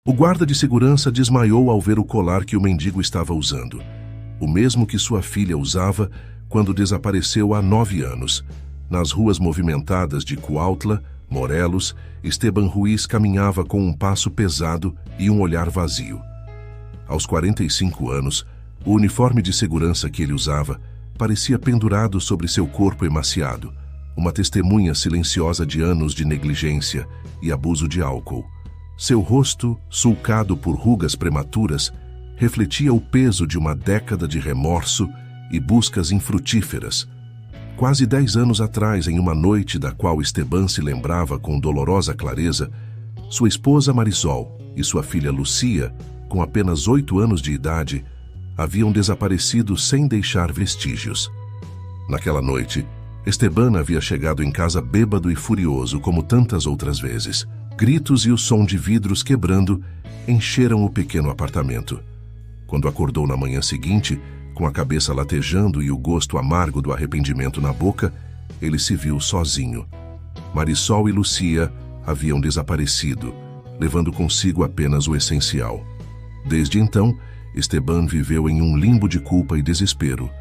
O guarda de segurança desmaiou ao ver o colar que o mendigo estava usando, o mesmo que sua filha usava quando desapareceu há 9 anos. Nas ruas movimentadas de Cuautla, Morelos, Esteban Ruiz caminhava com um passo pesado e um olhar vazio. Aos 45 anos, o uniforme de segurança que ele usava parecia pendurado sobre seu corpo emaciado, uma testemunha silenciosa de anos de negligência e abuso de álcool. Seu rosto, sulcado por rugas prematuras, refletia o peso de uma década de remorso e buscas infrutíferas. Quase 10 anos atrás, em uma noite da qual Esteban se lembrava com dolorosa clareza, sua esposa Marisol e sua filha Lucia, com apenas 8 anos de idade, haviam desaparecido sem deixar vestígios. Naquela noite, Esteban havia chegado em casa bêbado e furioso como tantas outras vezes. Gritos e o som de vidros quebrando encheram o pequeno apartamento. Quando acordou na manhã seguinte, com a cabeça latejando e o gosto amargo do arrependimento na boca, ele se viu sozinho. Marisol e Lucia haviam desaparecido, levando consigo apenas o essencial. Desde então, Esteban viveu em um limbo de culpa e desespero.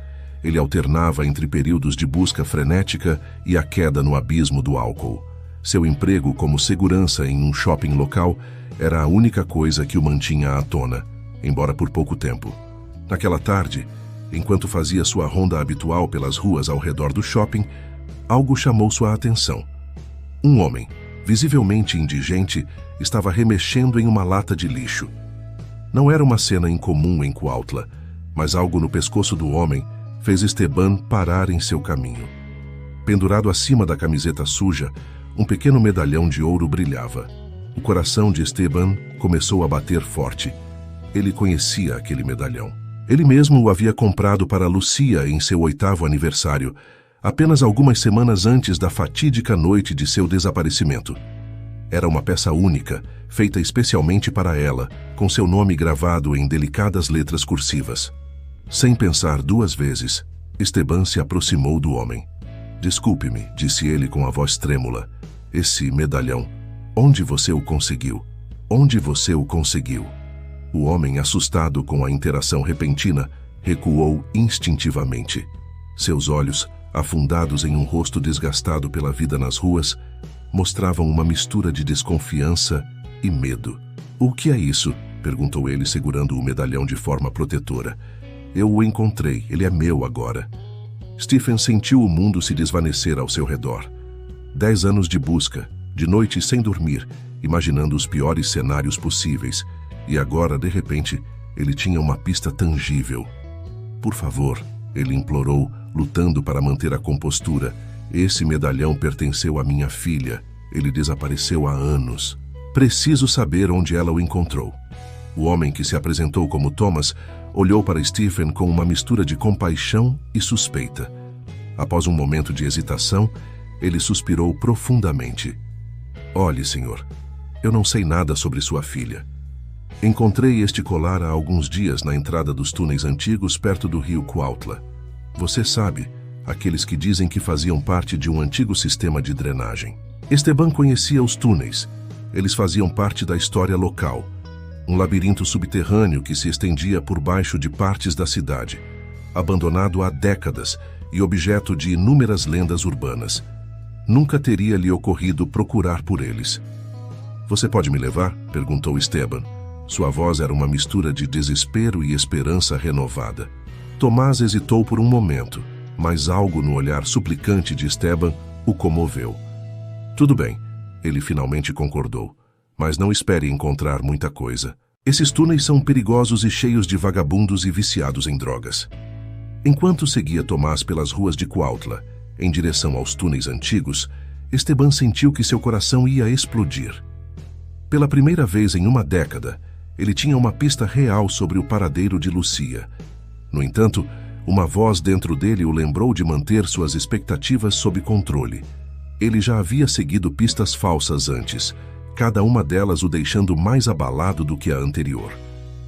Ele alternava entre períodos de busca frenética e a queda no abismo do álcool. Seu emprego como segurança em um shopping local era a única coisa que o mantinha à tona, embora por pouco tempo. Naquela tarde, enquanto fazia sua ronda habitual pelas ruas ao redor do shopping, algo chamou sua atenção. Um homem, visivelmente indigente, estava remexendo em uma lata de lixo. Não era uma cena incomum em Cuautla, mas algo no pescoço do homem fez Esteban parar em seu caminho. Pendurado acima da camiseta suja, um pequeno medalhão de ouro brilhava. O coração de Esteban começou a bater forte. Ele conhecia aquele medalhão. Ele mesmo o havia comprado para Lucia em seu 8º aniversário, apenas algumas semanas antes da fatídica noite de seu desaparecimento. Era uma peça única, feita especialmente para ela, com seu nome gravado em delicadas letras cursivas. Sem pensar 2 vezes, Esteban se aproximou do homem. "Desculpe-me", disse ele com a voz trêmula. "Esse medalhão, onde você o conseguiu? Onde você o conseguiu?" O homem, assustado com a interação repentina, recuou instintivamente. Seus olhos, afundados em um rosto desgastado pela vida nas ruas, mostravam uma mistura de desconfiança e medo. "O que é isso?", perguntou ele, segurando o medalhão de forma protetora. "Eu o encontrei, ele é meu agora." Stephen sentiu o mundo se desvanecer ao seu redor. 10 anos de busca, de noite sem dormir, imaginando os piores cenários possíveis, e agora, de repente, ele tinha uma pista tangível. "Por favor", ele implorou, lutando para manter a compostura. "Esse medalhão pertenceu à minha filha. Ele desapareceu há anos. Preciso saber onde ela o encontrou." O homem, que se apresentou como Thomas, olhou para Stephen com uma mistura de compaixão e suspeita. Após um momento de hesitação, ele suspirou profundamente. "Olhe, senhor, eu não sei nada sobre sua filha. Encontrei este colar há alguns dias na entrada dos túneis antigos perto do rio Cuautla. Você sabe, aqueles que dizem que faziam parte de um antigo sistema de drenagem." Esteban conhecia os túneis. Eles faziam parte da história local. Um labirinto subterrâneo que se estendia por baixo de partes da cidade, abandonado há décadas e objeto de inúmeras lendas urbanas. Nunca teria lhe ocorrido procurar por eles. "Você pode me levar?", perguntou Esteban. Sua voz era uma mistura de desespero e esperança renovada. Tomás hesitou por um momento, mas algo no olhar suplicante de Esteban o comoveu. "Tudo bem", ele finalmente concordou, "mas não espere encontrar muita coisa. Esses túneis são perigosos e cheios de vagabundos e viciados em drogas." Enquanto seguia Tomás pelas ruas de Cuautla, em direção aos túneis antigos, Esteban sentiu que seu coração ia explodir. Pela primeira vez em uma década, ele tinha uma pista real sobre o paradeiro de Lucia. No entanto, uma voz dentro dele o lembrou de manter suas expectativas sob controle. Ele já havia seguido pistas falsas antes, cada uma delas o deixando mais abalado do que a anterior.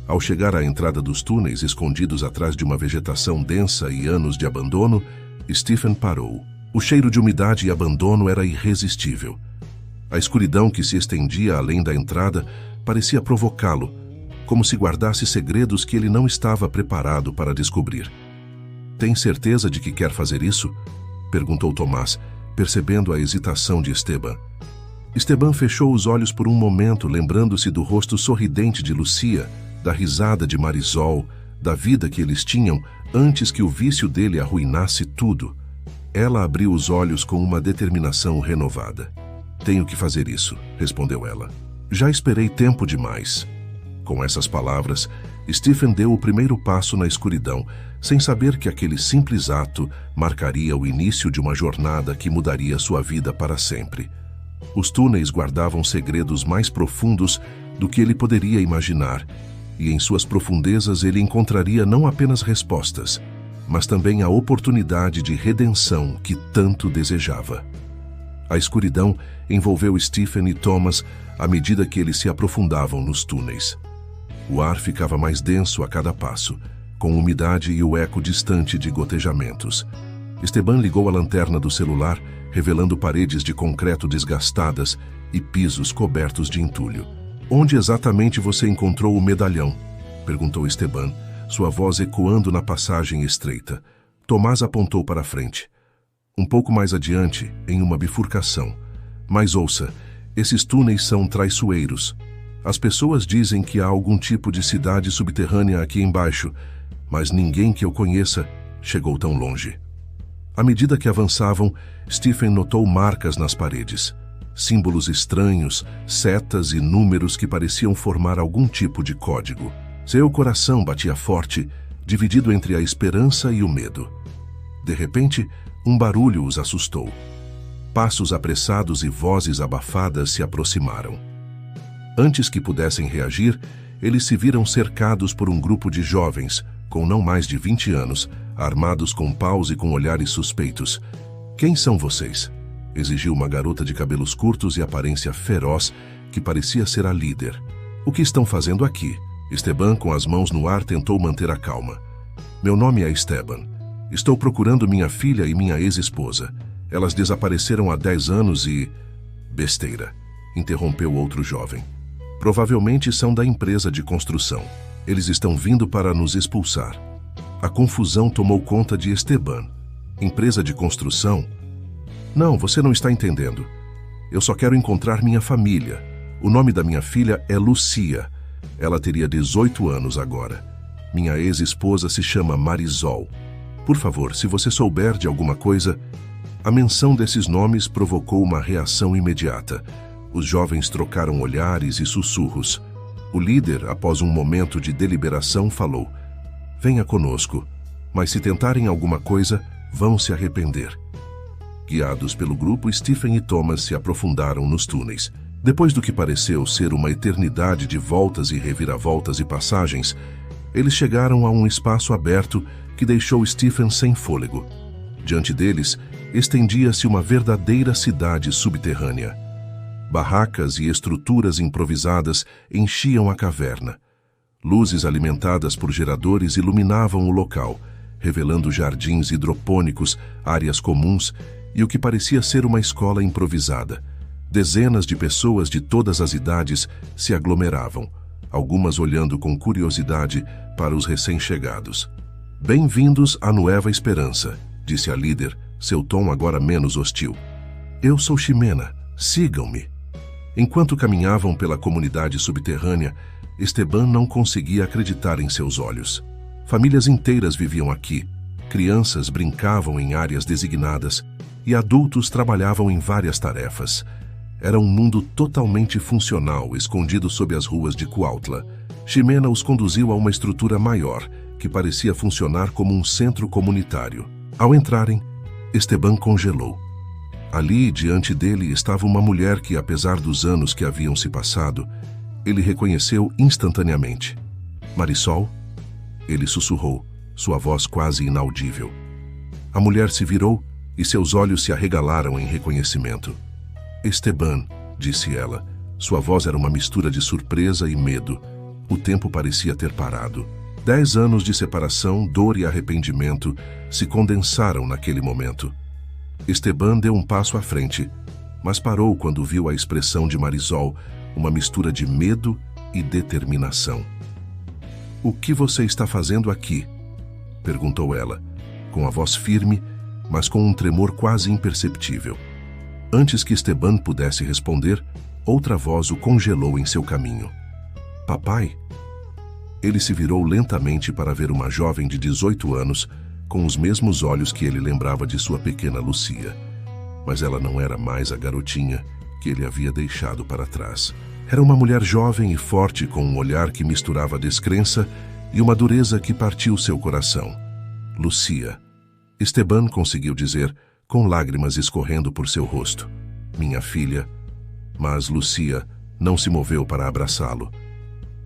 Ao chegar à entrada dos túneis escondidos atrás de uma vegetação densa e anos de abandono, Stephen parou. O cheiro de umidade e abandono era irresistível. A escuridão que se estendia além da entrada parecia provocá-lo, como se guardasse segredos que ele não estava preparado para descobrir. Tem certeza de que quer fazer isso? Perguntou Tomás, percebendo a hesitação de Esteban. Esteban fechou os olhos por um momento, lembrando-se do rosto sorridente de Lucia, da risada de Marisol, da vida que eles tinham antes que o vício dele arruinasse tudo. Ela abriu os olhos com uma determinação renovada. Tenho que fazer isso, respondeu ela. Já esperei tempo demais. Com essas palavras, Stephen deu o primeiro passo na escuridão, sem saber que aquele simples ato marcaria o início de uma jornada que mudaria sua vida para sempre. Os túneis guardavam segredos mais profundos do que ele poderia imaginar, e em suas profundezas ele encontraria não apenas respostas, mas também a oportunidade de redenção que tanto desejava. A escuridão envolveu Stephen e Thomas à medida que eles se aprofundavam nos túneis. O ar ficava mais denso a cada passo, com umidade e o eco distante de gotejamentos. Esteban ligou a lanterna do celular, revelando paredes de concreto desgastadas e pisos cobertos de entulho. Onde exatamente você encontrou o medalhão? Perguntou Esteban, sua voz ecoando na passagem estreita. Tomás apontou para a frente. Um pouco mais adiante, em uma bifurcação. Mas ouça, esses túneis são traiçoeiros. As pessoas dizem que há algum tipo de cidade subterrânea aqui embaixo, mas ninguém que eu conheça chegou tão longe. À medida que avançavam, Stephen notou marcas nas paredes. Símbolos estranhos, setas e números que pareciam formar algum tipo de código. Seu coração batia forte, dividido entre a esperança e o medo. De repente, um barulho os assustou. Passos apressados e vozes abafadas se aproximaram. Antes que pudessem reagir, eles se viram cercados por um grupo de jovens, com não mais de 20 anos, armados com paus e com olhares suspeitos. Quem são vocês? Exigiu uma garota de cabelos curtos e aparência feroz, que parecia ser a líder. O que estão fazendo aqui? Esteban, com as mãos no ar, tentou manter a calma. Meu nome é Esteban. Estou procurando minha filha e minha ex-esposa. Elas desapareceram há 10 anos e... Besteira, interrompeu outro jovem. Provavelmente são da empresa de construção. Eles estão vindo para nos expulsar. A confusão tomou conta de Esteban. Empresa de construção? Não, você não está entendendo. Eu só quero encontrar minha família. O nome da minha filha é Lucia. Ela teria 18 anos agora. Minha ex-esposa se chama Marisol. Por favor, se você souber de alguma coisa... A menção desses nomes provocou uma reação imediata. Os jovens trocaram olhares e sussurros. O líder, após um momento de deliberação, falou: venha conosco, mas se tentarem alguma coisa, vão se arrepender. Guiados pelo grupo, Stephen e Thomas se aprofundaram nos túneis. Depois do que pareceu ser uma eternidade de voltas e reviravoltas e passagens, eles chegaram a um espaço aberto que deixou Stephen sem fôlego. Diante deles, estendia-se uma verdadeira cidade subterrânea. Barracas e estruturas improvisadas enchiam a caverna. Luzes alimentadas por geradores iluminavam o local, revelando jardins hidropônicos, áreas comuns e o que parecia ser uma escola improvisada. Dezenas de pessoas de todas as idades se aglomeravam, algumas olhando com curiosidade para os recém-chegados. Bem-vindos à Nueva Esperança, disse a líder, seu tom agora menos hostil. Eu sou Ximena, sigam-me. Enquanto caminhavam pela comunidade subterrânea, Esteban não conseguia acreditar em seus olhos. Famílias inteiras viviam aqui, crianças brincavam em áreas designadas e adultos trabalhavam em várias tarefas. Era um mundo totalmente funcional, escondido sob as ruas de Cuautla. Ximena os conduziu a uma estrutura maior, que parecia funcionar como um centro comunitário. Ao entrarem, Esteban congelou. Ali, diante dele, estava uma mulher que, apesar dos anos que haviam se passado, ele reconheceu instantaneamente. Marisol? Ele sussurrou, sua voz quase inaudível. A mulher se virou e seus olhos se arregalaram em reconhecimento. Esteban, disse ela. Sua voz era uma mistura de surpresa e medo. O tempo parecia ter parado. 10 anos de separação, dor e arrependimento se condensaram naquele momento. Esteban deu um passo à frente, mas parou quando viu a expressão de Marisol, uma mistura de medo e determinação. "O que você está fazendo aqui?" perguntou ela, com a voz firme, mas com um tremor quase imperceptível. Antes que Esteban pudesse responder, outra voz o congelou em seu caminho. "Papai?" Ele se virou lentamente para ver uma jovem de 18 anos, com os mesmos olhos que ele lembrava de sua pequena Lucia. Mas ela não era mais a garotinha que ele havia deixado para trás. Era uma mulher jovem e forte, com um olhar que misturava descrença e uma dureza que partiu seu coração. "Lucia." Esteban conseguiu dizer, com lágrimas escorrendo por seu rosto. "Minha filha." Mas Lucia não se moveu para abraçá-lo.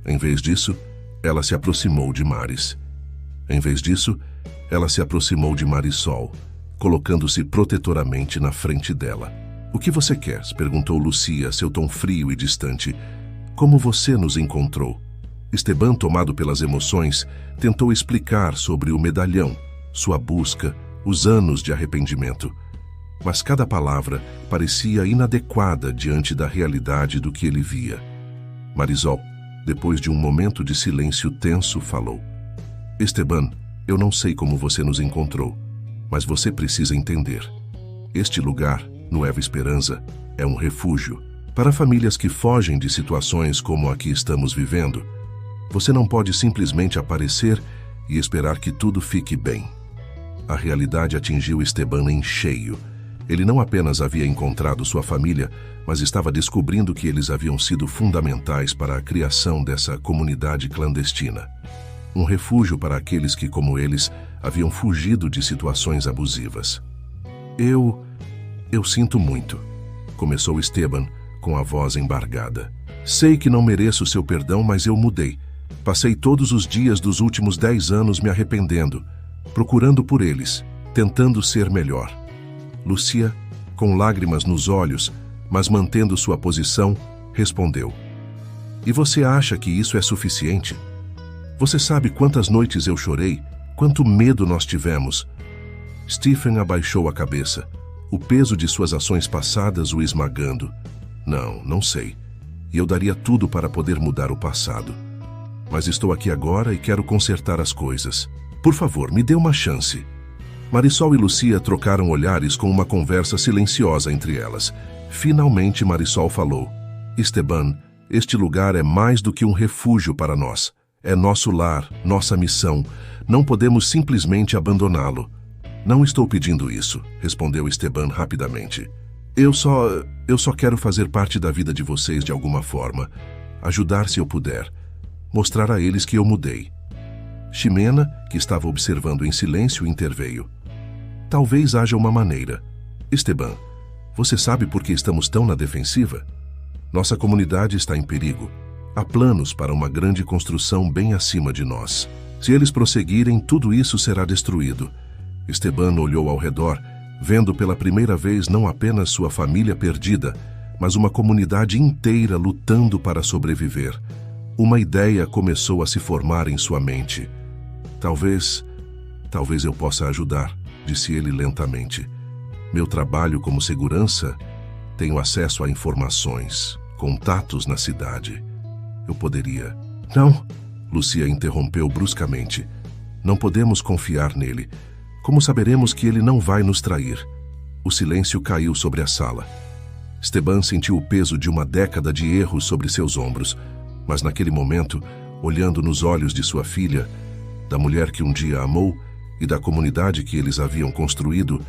Em vez disso, ela se aproximou de Maris. Em vez disso, ela se aproximou de Marisol, colocando-se protetoramente na frente dela. "O que você quer?" perguntou Lucia, seu tom frio e distante. "Como você nos encontrou?" Esteban, tomado pelas emoções, tentou explicar sobre o medalhão, sua busca, os anos de arrependimento. Mas cada palavra parecia inadequada diante da realidade do que ele via. Marisol, depois de um momento de silêncio tenso, falou: "Esteban, eu não sei como você nos encontrou, mas você precisa entender. Este lugar, Nueva Esperança, é um refúgio para famílias que fogem de situações como a que estamos vivendo. Você não pode simplesmente aparecer e esperar que tudo fique bem." A realidade atingiu Esteban em cheio. Ele não apenas havia encontrado sua família, mas estava descobrindo que eles haviam sido fundamentais para a criação dessa comunidade clandestina. Um refúgio para aqueles que, como eles, haviam fugido de situações abusivas. Eu sinto muito", começou Esteban, com a voz embargada. "Sei que não mereço seu perdão, mas eu mudei. Passei todos os dias dos últimos 10 anos me arrependendo, procurando por eles, tentando ser melhor." Lucia, com lágrimas nos olhos, mas mantendo sua posição, respondeu: "E você acha que isso é suficiente? Você sabe quantas noites eu chorei, quanto medo nós tivemos." Stephen abaixou a cabeça, o peso de suas ações passadas o esmagando. Não sei. E eu daria tudo para poder mudar o passado. Mas estou aqui agora e quero consertar as coisas. Por favor, me dê uma chance." Marisol e Lucia trocaram olhares com uma conversa silenciosa entre elas. Finalmente Marisol falou: "Esteban, este lugar é mais do que um refúgio para nós. É nosso lar, nossa missão. Não podemos simplesmente abandoná-lo." "Não estou pedindo isso", respondeu Esteban rapidamente. Eu só quero fazer parte da vida de vocês de alguma forma. Ajudar se eu puder. Mostrar a eles que eu mudei." Ximena, que estava observando em silêncio, interveio: "Talvez haja uma maneira. Esteban, você sabe por que estamos tão na defensiva? Nossa comunidade está em perigo. Há planos para uma grande construção bem acima de nós. Se eles prosseguirem, tudo isso será destruído." Esteban olhou ao redor, vendo pela primeira vez não apenas sua família perdida, mas uma comunidade inteira lutando para sobreviver. Uma ideia começou a se formar em sua mente. Talvez eu possa ajudar", disse ele lentamente. "Meu trabalho como segurança, tenho acesso a informações, contatos na cidade. Eu poderia..." "Não", Lucia interrompeu bruscamente. "Não podemos confiar nele. Como saberemos que ele não vai nos trair?" O silêncio caiu sobre a sala. Esteban sentiu o peso de uma década de erros sobre seus ombros, mas naquele momento, olhando nos olhos de sua filha, da mulher que um dia amou e da comunidade que eles haviam construído,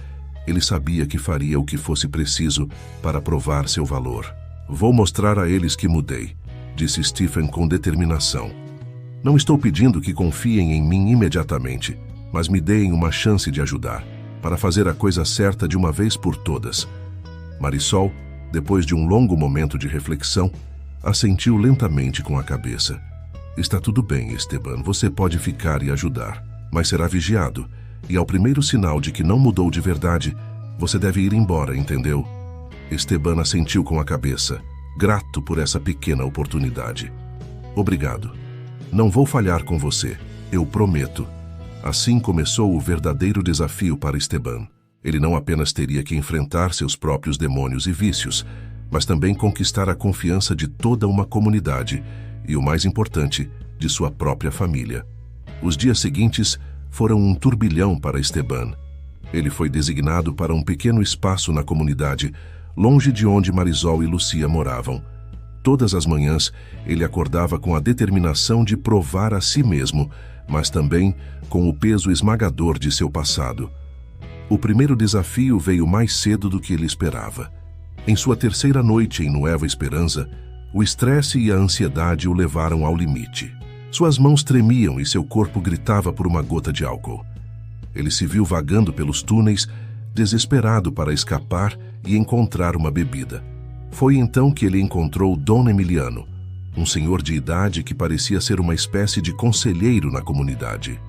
ele sabia que faria o que fosse preciso para provar seu valor. "Vou mostrar a eles que mudei", disse Stephen com determinação. "Não estou pedindo que confiem em mim imediatamente, mas me deem uma chance de ajudar, para fazer a coisa certa de uma vez por todas." Marisol, depois de um longo momento de reflexão, assentiu lentamente com a cabeça. "Está tudo bem, Esteban, você pode ficar e ajudar, mas será vigiado, e ao primeiro sinal de que não mudou de verdade, você deve ir embora, entendeu?" Esteban assentiu com a cabeça, grato por essa pequena oportunidade. "Obrigado. Não vou falhar com você, eu prometo." Assim começou o verdadeiro desafio para Esteban. Ele não apenas teria que enfrentar seus próprios demônios e vícios, mas também conquistar a confiança de toda uma comunidade e, o mais importante, de sua própria família. Os dias seguintes foram um turbilhão para Esteban. Ele foi designado para um pequeno espaço na comunidade, longe de onde Marisol e Lucia moravam. Todas as manhãs, ele acordava com a determinação de provar a si mesmo, mas também com o peso esmagador de seu passado. O primeiro desafio veio mais cedo do que ele esperava. Em sua terceira noite em Nueva Esperança, o estresse e a ansiedade o levaram ao limite. Suas mãos tremiam e seu corpo gritava por uma gota de álcool. Ele se viu vagando pelos túneis, desesperado para escapar e encontrar uma bebida. Foi então que ele encontrou Dom Emiliano, um senhor de idade que parecia ser uma espécie de conselheiro na comunidade.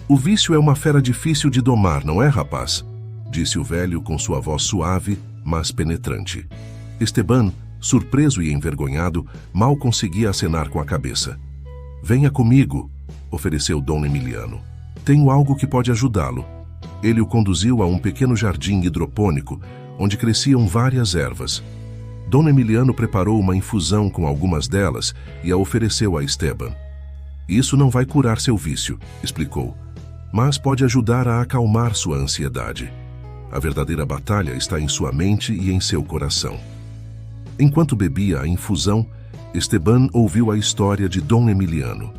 "O vício é uma fera difícil de domar, não é, rapaz?" disse o velho com sua voz suave, mas penetrante. Esteban, surpreso e envergonhado, mal conseguia acenar com a cabeça. "Venha comigo", ofereceu Dom Emiliano. "Tenho algo que pode ajudá-lo." Ele o conduziu a um pequeno jardim hidropônico, onde cresciam várias ervas. Dom Emiliano preparou uma infusão com algumas delas e a ofereceu a Esteban. "Isso não vai curar seu vício", explicou, "mas pode ajudar a acalmar sua ansiedade. A verdadeira batalha está em sua mente e em seu coração." Enquanto bebia a infusão, Esteban ouviu a história de Dom Emiliano.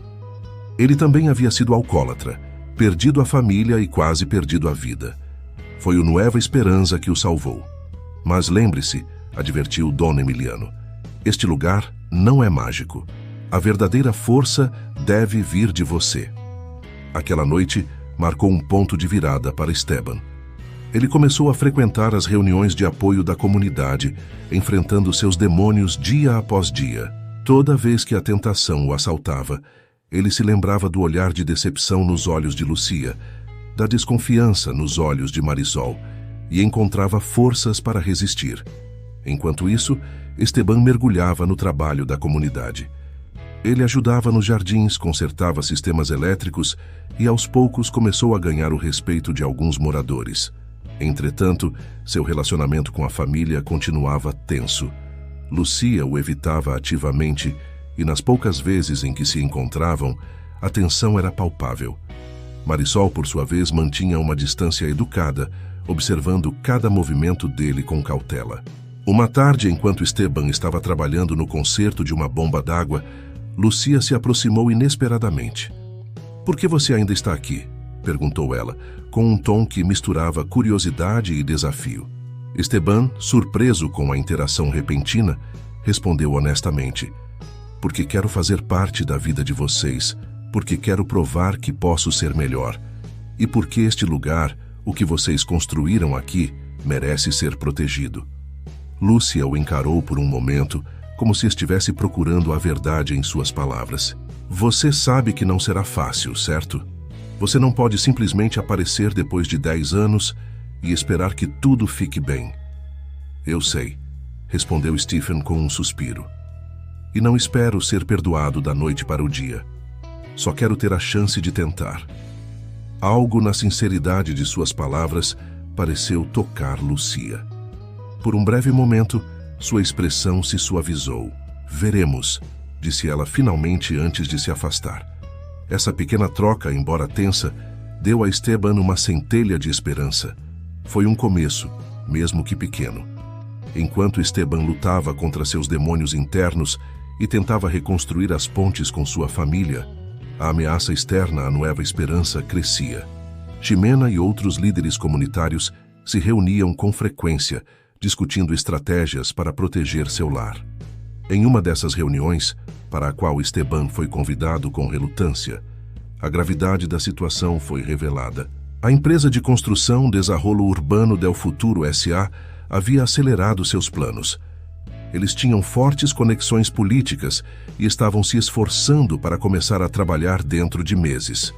Ele também havia sido alcoólatra, perdido a família e quase perdido a vida. Foi o Nueva Esperança que o salvou. "Mas lembre-se", advertiu Dom Emiliano, "este lugar não é mágico. A verdadeira força deve vir de você." Aquela noite marcou um ponto de virada para Esteban. Ele começou a frequentar as reuniões de apoio da comunidade, enfrentando seus demônios dia após dia. Toda vez que a tentação o assaltava, ele se lembrava do olhar de decepção nos olhos de Lucia, da desconfiança nos olhos de Marisol, e encontrava forças para resistir. Enquanto isso, Esteban mergulhava no trabalho da comunidade. Ele ajudava nos jardins, consertava sistemas elétricos e aos poucos começou a ganhar o respeito de alguns moradores. Entretanto, seu relacionamento com a família continuava tenso. Lucia o evitava ativamente e nas poucas vezes em que se encontravam, a tensão era palpável. Marisol, por sua vez, mantinha uma distância educada, observando cada movimento dele com cautela. Uma tarde, enquanto Esteban estava trabalhando no conserto de uma bomba d'água, Lucia se aproximou inesperadamente. "Por que você ainda está aqui?" perguntou ela, com um tom que misturava curiosidade e desafio. Esteban, surpreso com a interação repentina, respondeu honestamente: "Porque quero fazer parte da vida de vocês, porque quero provar que posso ser melhor, e porque este lugar, o que vocês construíram aqui, merece ser protegido." Lúcia o encarou por um momento, como se estivesse procurando a verdade em suas palavras. "Você sabe que não será fácil, certo? Você não pode simplesmente aparecer depois de 10 anos e esperar que tudo fique bem." "Eu sei", respondeu Stephen com um suspiro. "E não espero ser perdoado da noite para o dia. Só quero ter a chance de tentar." Algo na sinceridade de suas palavras pareceu tocar Lucia. Por um breve momento, sua expressão se suavizou. "Veremos", disse ela finalmente antes de se afastar. Essa pequena troca, embora tensa, deu a Esteban uma centelha de esperança. Foi um começo, mesmo que pequeno. Enquanto Esteban lutava contra seus demônios internos e tentava reconstruir as pontes com sua família, a ameaça externa à Nueva Esperança crescia. Ximena e outros líderes comunitários se reuniam com frequência, discutindo estratégias para proteger seu lar. Em uma dessas reuniões, para a qual Esteban foi convidado com relutância, a gravidade da situação foi revelada. A empresa de construção Desarrollo Urbano del Futuro S.A. havia acelerado seus planos. Eles tinham fortes conexões políticas e estavam se esforçando para começar a trabalhar dentro de meses.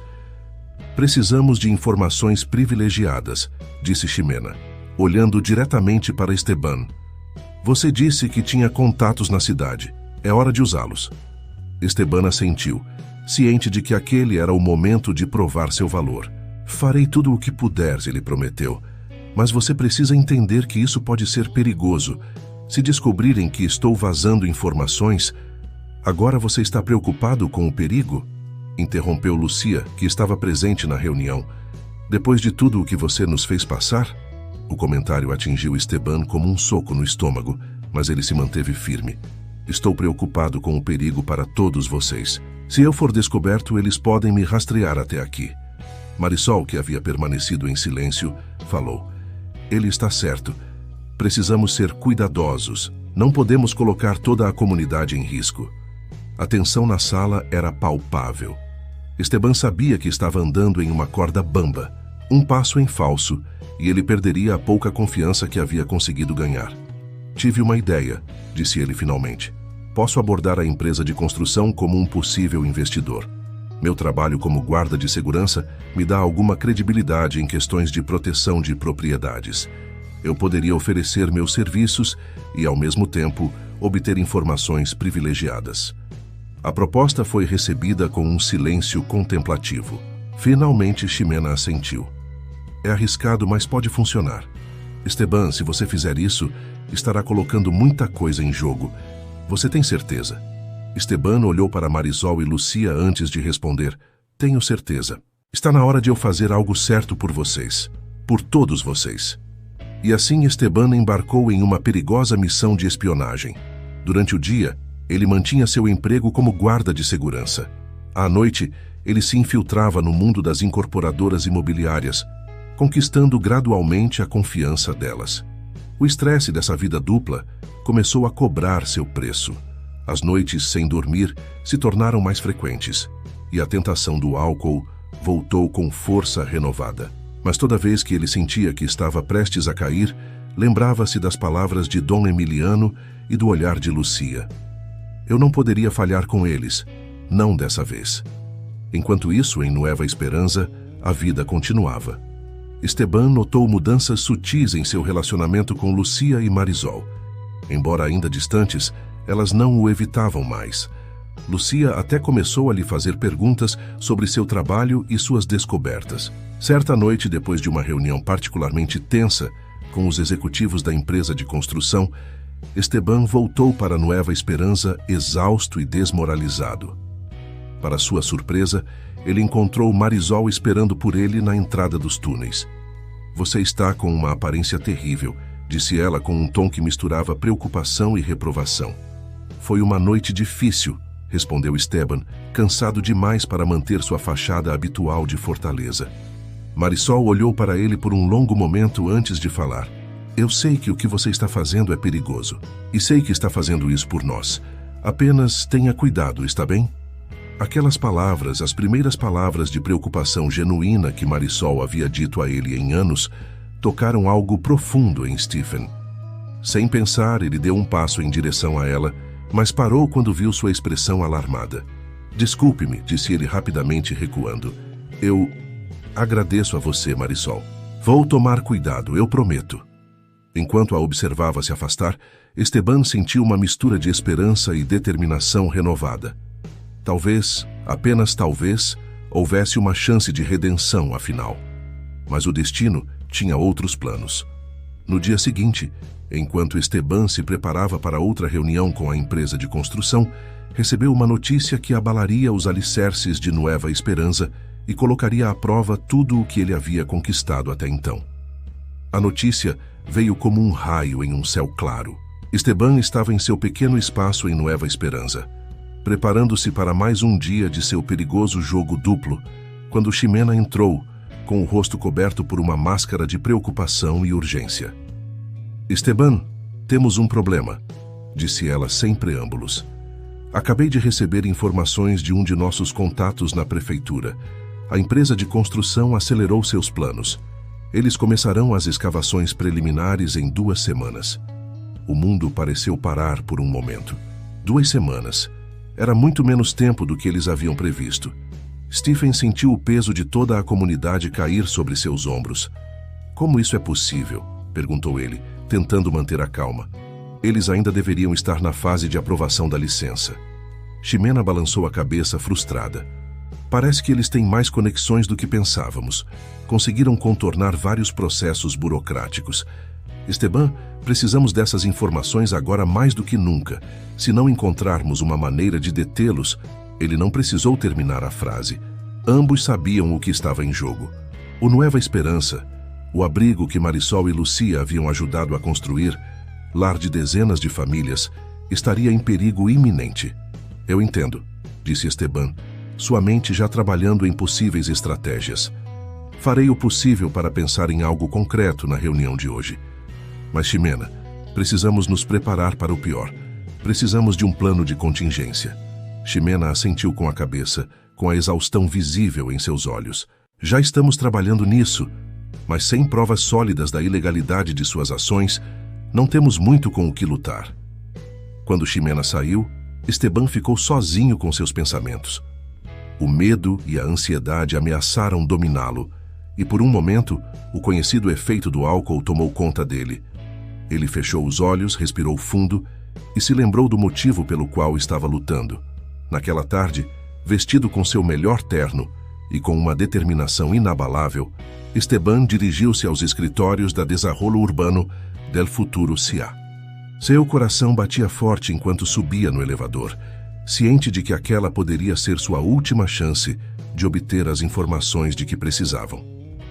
"Precisamos de informações privilegiadas", disse Ximena, olhando diretamente para Esteban. "Você disse que tinha contatos na cidade. É hora de usá-los." Esteban assentiu, ciente de que aquele era o momento de provar seu valor. "Farei tudo o que puder", ele prometeu. "Mas você precisa entender que isso pode ser perigoso. Se descobrirem que estou vazando informações, Agora você está preocupado com o perigo? Interrompeu Lucia, que estava presente na reunião. Depois de tudo o que você nos fez passar? O comentário atingiu Esteban como um soco no estômago, mas ele se manteve firme. Estou preocupado com o perigo para todos vocês. Se eu for descoberto, eles podem me rastrear até aqui. Marisol, que havia permanecido em silêncio, falou. Ele está certo. Precisamos ser cuidadosos. Não podemos colocar toda a comunidade em risco. A tensão na sala era palpável. Esteban sabia que estava andando em uma corda bamba, um passo em falso, e ele perderia a pouca confiança que havia conseguido ganhar. Tive uma ideia, disse ele finalmente. Posso abordar a empresa de construção como um possível investidor. Meu trabalho como guarda de segurança me dá alguma credibilidade em questões de proteção de propriedades. Eu poderia oferecer meus serviços e, ao mesmo tempo, obter informações privilegiadas. A proposta foi recebida com um silêncio contemplativo. Finalmente, Ximena assentiu. É arriscado, mas pode funcionar. Esteban, se você fizer isso, estará colocando muita coisa em jogo. Você tem certeza? Esteban olhou para Marisol e Lucia antes de responder. Tenho certeza. Está na hora de eu fazer algo certo por vocês. Por todos vocês. E assim Esteban embarcou em uma perigosa missão de espionagem. Durante o dia, ele mantinha seu emprego como guarda de segurança. À noite, ele se infiltrava no mundo das incorporadoras imobiliárias, conquistando gradualmente a confiança delas. O estresse dessa vida dupla começou a cobrar seu preço. As noites sem dormir se tornaram mais frequentes, e a tentação do álcool voltou com força renovada. Mas toda vez que ele sentia que estava prestes a cair, lembrava-se das palavras de Dom Emiliano e do olhar de Lucia. Eu não poderia falhar com eles, não dessa vez. Enquanto isso, em Nueva Esperança, a vida continuava. Esteban notou mudanças sutis em seu relacionamento com Lucia e Marisol. Embora ainda distantes, elas não o evitavam mais. Lucia até começou a lhe fazer perguntas sobre seu trabalho e suas descobertas. Certa noite, depois de uma reunião particularmente tensa com os executivos da empresa de construção, Esteban voltou para Nueva Esperança exausto e desmoralizado. Para sua surpresa, ele encontrou Marisol esperando por ele na entrada dos túneis. Você está com uma aparência terrível, disse ela com um tom que misturava preocupação e reprovação. Foi uma noite difícil, respondeu Esteban, cansado demais para manter sua fachada habitual de fortaleza. Marisol olhou para ele por um longo momento antes de falar. Eu sei que o que você está fazendo é perigoso. E sei que está fazendo isso por nós. Apenas tenha cuidado, está bem? Aquelas palavras, as primeiras palavras de preocupação genuína que Marisol havia dito a ele em anos, tocaram algo profundo em Stephen. Sem pensar, ele deu um passo em direção a ela, mas parou quando viu sua expressão alarmada. Desculpe-me, disse ele rapidamente, recuando. Eu agradeço a você, Marisol. Vou tomar cuidado, eu prometo. Enquanto a observava se afastar, Esteban sentiu uma mistura de esperança e determinação renovada. Talvez, apenas talvez, houvesse uma chance de redenção, afinal. Mas o destino tinha outros planos. No dia seguinte, enquanto Esteban se preparava para outra reunião com a empresa de construção, recebeu uma notícia que abalaria os alicerces de Nueva Esperança e colocaria à prova tudo o que ele havia conquistado até então. A notícia veio como um raio em um céu claro. Esteban estava em seu pequeno espaço em Nueva Esperança, preparando-se para mais um dia de seu perigoso jogo duplo, quando Ximena entrou, com o rosto coberto por uma máscara de preocupação e urgência. Esteban, temos um problema, disse ela sem preâmbulos. Acabei de receber informações de um de nossos contatos na prefeitura. A empresa de construção acelerou seus planos. Eles começarão as escavações preliminares em 2 semanas. O mundo pareceu parar por um momento. 2 semanas. Era muito menos tempo do que eles haviam previsto. Stephen sentiu o peso de toda a comunidade cair sobre seus ombros. Como isso é possível? Perguntou ele, tentando manter a calma. Eles ainda deveriam estar na fase de aprovação da licença. Ximena balançou a cabeça frustrada. Parece que eles têm mais conexões do que pensávamos. Conseguiram contornar vários processos burocráticos. Esteban, precisamos dessas informações agora mais do que nunca. Se não encontrarmos uma maneira de detê-los... Ele não precisou terminar a frase. Ambos sabiam o que estava em jogo. O Nueva Esperança, o abrigo que Marisol e Lucia haviam ajudado a construir, lar de dezenas de famílias, estaria em perigo iminente. Eu entendo, disse Esteban, sua mente já trabalhando em possíveis estratégias. Farei o possível para pensar em algo concreto na reunião de hoje. Mas, Ximena, precisamos nos preparar para o pior. Precisamos de um plano de contingência. Ximena assentiu com a cabeça, com a exaustão visível em seus olhos. Já estamos trabalhando nisso, mas sem provas sólidas da ilegalidade de suas ações, não temos muito com o que lutar. Quando Ximena saiu, Esteban ficou sozinho com seus pensamentos. O medo e a ansiedade ameaçaram dominá-lo, e por um momento, o conhecido efeito do álcool tomou conta dele. Ele fechou os olhos, respirou fundo e se lembrou do motivo pelo qual estava lutando. Naquela tarde, vestido com seu melhor terno e com uma determinação inabalável, Esteban dirigiu-se aos escritórios da Desarrollo Urbano del Futuro S.A. Seu coração batia forte enquanto subia no elevador, ciente de que aquela poderia ser sua última chance de obter as informações de que precisavam.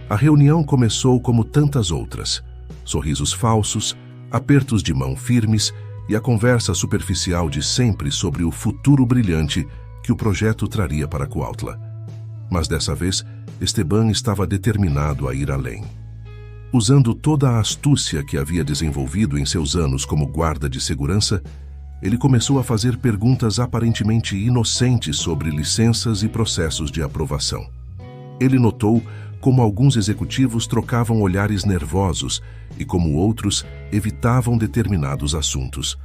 A reunião começou como tantas outras. Sorrisos falsos, apertos de mão firmes e a conversa superficial de sempre sobre o futuro brilhante que o projeto traria para Cuautla. Mas dessa vez, Esteban estava determinado a ir além. Usando toda a astúcia que havia desenvolvido em seus anos como guarda de segurança, ele começou a fazer perguntas aparentemente inocentes sobre licenças e processos de aprovação. Ele notou como alguns executivos trocavam olhares nervosos e como outros evitavam determinados assuntos.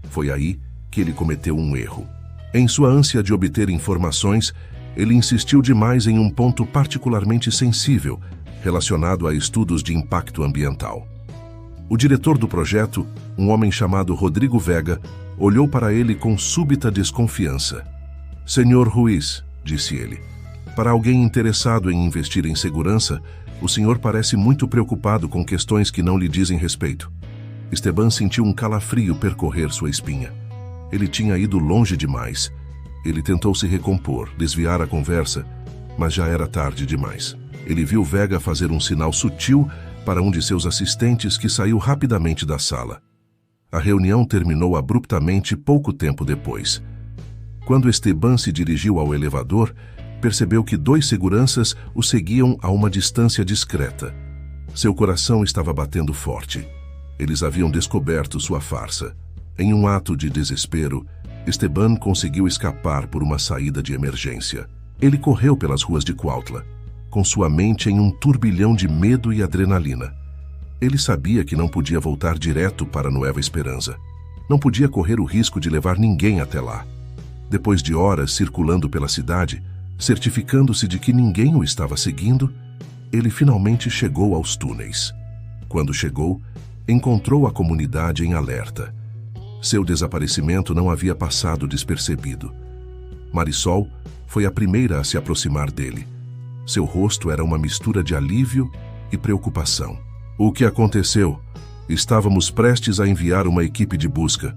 Foi aí que ele cometeu um erro. Em sua ânsia de obter informações, ele insistiu demais em um ponto particularmente sensível, relacionado a estudos de impacto ambiental. O diretor do projeto, um homem chamado Rodrigo Vega, olhou para ele com súbita desconfiança. "Senhor Ruiz", disse ele, "para alguém interessado em investir em segurança, o senhor parece muito preocupado com questões que não lhe dizem respeito." Esteban sentiu um calafrio percorrer sua espinha. Ele tinha ido longe demais. Ele tentou se recompor, desviar a conversa, mas já era tarde demais. Ele viu Vega fazer um sinal sutil para um de seus assistentes que saiu rapidamente da sala. A reunião terminou abruptamente pouco tempo depois. Quando Esteban se dirigiu ao elevador, percebeu que 2 seguranças o seguiam a uma distância discreta. Seu coração estava batendo forte. Eles haviam descoberto sua farsa. Em um ato de desespero, Esteban conseguiu escapar por uma saída de emergência. Ele correu pelas ruas de Cuautla, com sua mente em um turbilhão de medo e adrenalina. Ele sabia que não podia voltar direto para Nueva Esperança. Não podia correr o risco de levar ninguém até lá. Depois de horas circulando pela cidade, certificando-se de que ninguém o estava seguindo, ele finalmente chegou aos túneis. Quando chegou, encontrou a comunidade em alerta. Seu desaparecimento não havia passado despercebido. Marisol foi a primeira a se aproximar dele. Seu rosto era uma mistura de alívio e preocupação. "O que aconteceu? Estávamos prestes a enviar uma equipe de busca."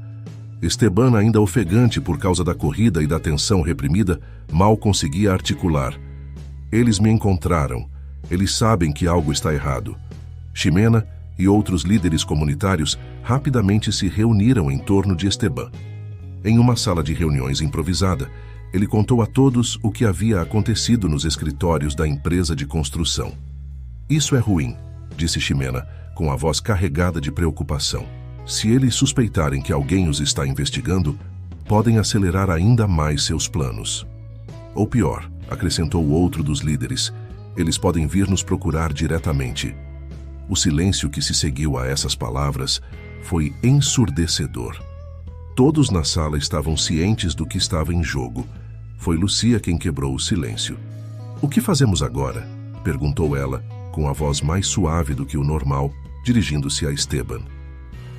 Esteban, ainda ofegante por causa da corrida e da tensão reprimida, mal conseguia articular. "Eles me encontraram. Eles sabem que algo está errado." Ximena e outros líderes comunitários rapidamente se reuniram em torno de Esteban. Em uma sala de reuniões improvisada, ele contou a todos o que havia acontecido nos escritórios da empresa de construção. "Isso é ruim", disse Ximena, com a voz carregada de preocupação. "Se eles suspeitarem que alguém os está investigando, podem acelerar ainda mais seus planos. Ou pior", acrescentou outro dos líderes, "eles podem vir nos procurar diretamente." O silêncio que se seguiu a essas palavras foi ensurdecedor. Todos na sala estavam cientes do que estava em jogo. Foi Lucia quem quebrou o silêncio. "O que fazemos agora?", perguntou ela, com a voz mais suave do que o normal, dirigindo-se a Esteban.